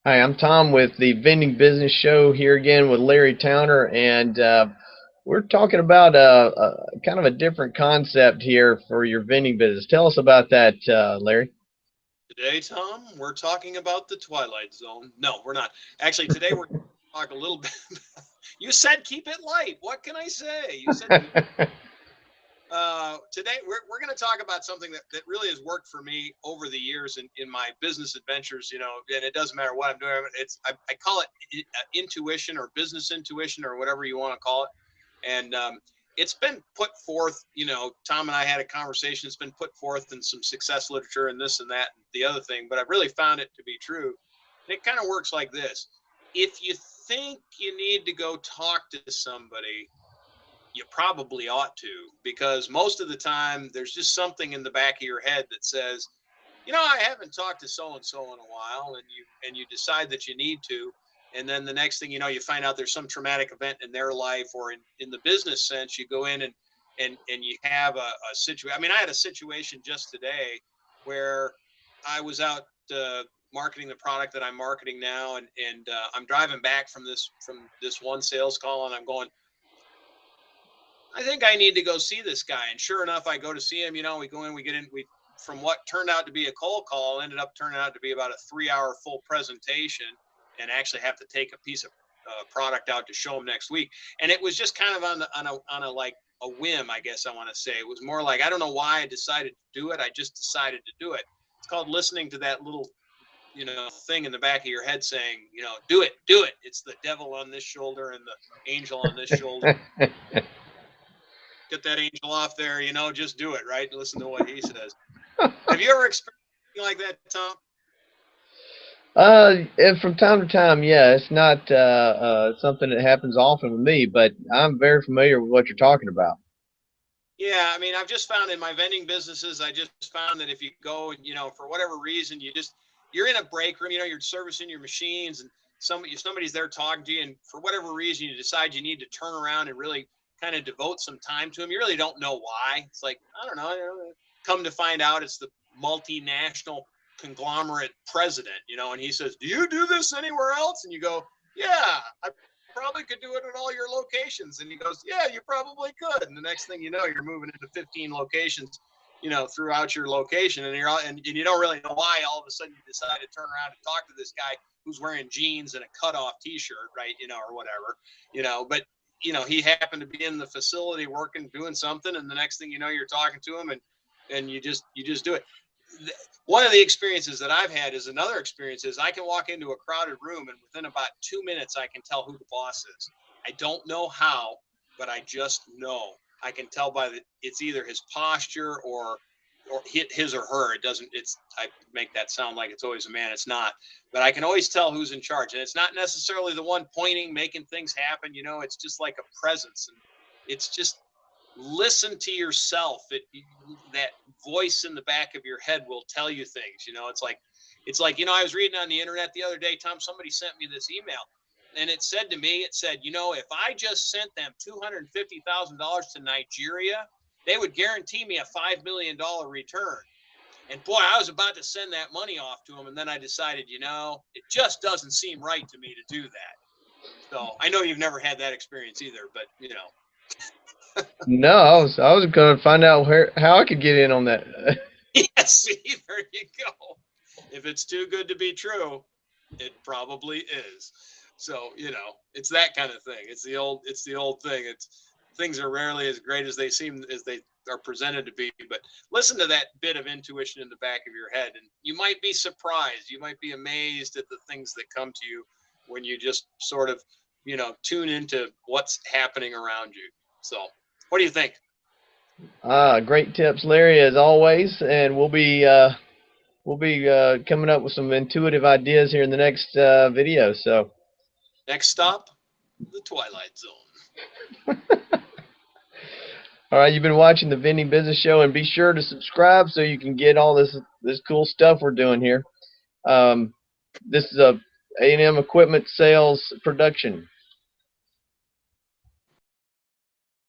Hi, I'm Tom with the Vending Business Show here again with Larry Towner, and we're talking about a kind of a different concept here for your vending business. Tell us about that, Larry. Today, Tom, we're talking about the Twilight Zone. No, we're not. Actually, today we're going to talk a little bit. You said keep it light. What can I say? You said keep. Today we're going to talk about something that really has worked for me over the years in my business adventures. And it doesn't matter what I'm doing. I call it intuition or business intuition or whatever you want to call it. And it's been put forth. Tom and I had a conversation. It's been put forth in some success literature and this and that and the other thing. But I've really found it to be true. And it kind of works like this: if you think you need to go talk to somebody, you probably ought to, because most of the time there's just something in the back of your head that says, I haven't talked to so and so in a while, and you decide that you need to, and then the next thing you know, you find out there's some traumatic event in their life, or in the business sense, you go in and you have a situation. I mean, I had a situation just today where I was out marketing the product that I'm marketing now, and I'm driving back from this one sales call, and I'm going, I think I need to go see this guy. And sure enough, I go to see him. We go in, we get in, from what turned out to be a cold call, ended up turning out to be about a 3-hour full presentation, and actually have to take a piece of product out to show him next week. And it was just kind of on a like a whim, I guess I want to say. It was more like, I don't know why I decided to do it. I just decided to do it. It's called listening to that little thing in the back of your head saying, do it, do it. It's the devil on this shoulder and the angel on this shoulder. Get that angel off there, just do it, right? Listen to what he says. Have you ever experienced anything like that, Tom? And from time to time, yeah, it's not something that happens often with me, but I'm very familiar with what you're talking about. Yeah, I mean, I've just found in my vending businesses, I just found that if you go and, for whatever reason, you're in a break room, you're servicing your machines, and somebody's there talking to you, and for whatever reason, you decide you need to turn around and really kind of devote some time to them. You really don't know why. It's like, I don't know, come to find out it's the multinational conglomerate president, and he says, do you do this anywhere else? And you go, yeah, I probably could do it at all your locations. And he goes, yeah, you probably could. And the next thing you know, you're moving into 15 locations, throughout your location, and you don't really know why all of a sudden you decide to turn around and talk to this guy who's wearing jeans and a cutoff t-shirt, right? Or whatever, but he happened to be in the facility working, doing something, and the next thing you know, you're talking to him, and you just do it. One of the experiences that I've had is another experience is I can walk into a crowded room, and within about 2 minutes, I can tell who the boss is. I don't know how, but I just know. I can tell it's either his posture or his or her. It doesn't. I make that sound like it's always a man. It's not. But I can always tell who's in charge, and it's not necessarily the one pointing, making things happen. It's just like a presence, and it's just listen to yourself. That voice in the back of your head will tell you things. It's like I was reading on the internet the other day, Tom. Somebody sent me this email, and it said, if I just sent them $250,000 to Nigeria, they would guarantee me a $5 million return. And boy, I was about to send that money off to them, and then I decided, it just doesn't seem right to me to do that. So I know you've never had that experience either, but No, I was going to find out how I could get in on that. yeah, see, there you go. If it's too good to be true, it probably is. So, it's that kind of thing. It's the old thing. It's things are rarely as great as they seem as they are presented to be. But listen to that bit of intuition in the back of your head, and you might be surprised. You might be amazed at the things that come to you when you just sort of, tune into what's happening around you. So, what do you think? Great tips, Larry, as always, and we'll be coming up with some intuitive ideas here in the next video. So, Next stop, the Twilight Zone. all right, you've been watching the Vending Business Show, and be sure to subscribe so you can get all this cool stuff we're doing here. This is a A&M Equipment Sales production.